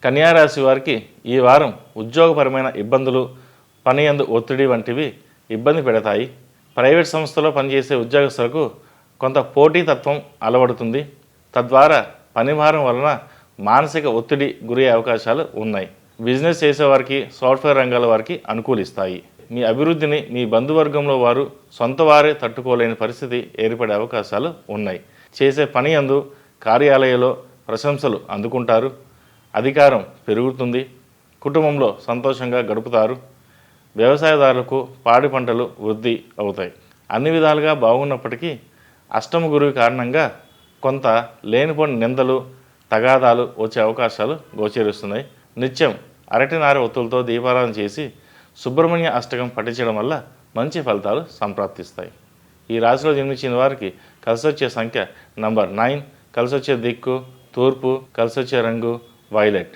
కన్యా రాశి వారికి ఈ వారం ఉద్యోగపరమైన ఇబ్బందులు, పని యందు ఒత్తిడి వంటివి ఇబ్బంది పెడతాయి. ప్రైవేట్ సంస్థలో పనిచేసే ఉద్యోగస్తులకు కొంత పోటీతత్వం అలవడుతుంది. తద్వారా పనిభారం వలన మానసిక ఒత్తిడి గురయ్యే అవకాశాలు ఉన్నాయి. బిజినెస్ చేసేవారికి, సాఫ్ట్వేర్ రంగాల వారికి అనుకూలిస్తాయి. మీ అభివృద్ధిని మీ బంధువర్గంలో వారు, సొంత వారే తట్టుకోలేని పరిస్థితి ఏర్పడే అవకాశాలు ఉన్నాయి. చేసే పని యందు కార్యాలయంలో ప్రశంసలు అందుకుంటారు. అధికారం పెరుగుతుంది. కుటుంబంలో సంతోషంగా గడుపుతారు. వ్యవసాయదారులకు పాడి పంటలు వృద్ధి అవుతాయి. అన్ని విధాలుగా బాగున్నప్పటికీ అష్టమ గురువు కారణంగా కొంత లేనిపోని నిందలు, తగాదాలు వచ్చే అవకాశాలు గోచరిస్తున్నాయి. నిత్యం అరటినార ఒత్తులతో దీపారాధన చేసి సుబ్రహ్మణ్య అష్టకం పఠించడం వల్ల మంచి ఫలితాలు సంప్రాప్తిస్తాయి. ఈ రాశిలో జన్మించిన వారికి కలిసొచ్చే సంఖ్య నంబర్ 9, కలిసొచ్చే దిక్కు తూర్పు, కలిసొచ్చే రంగు వైలెట్.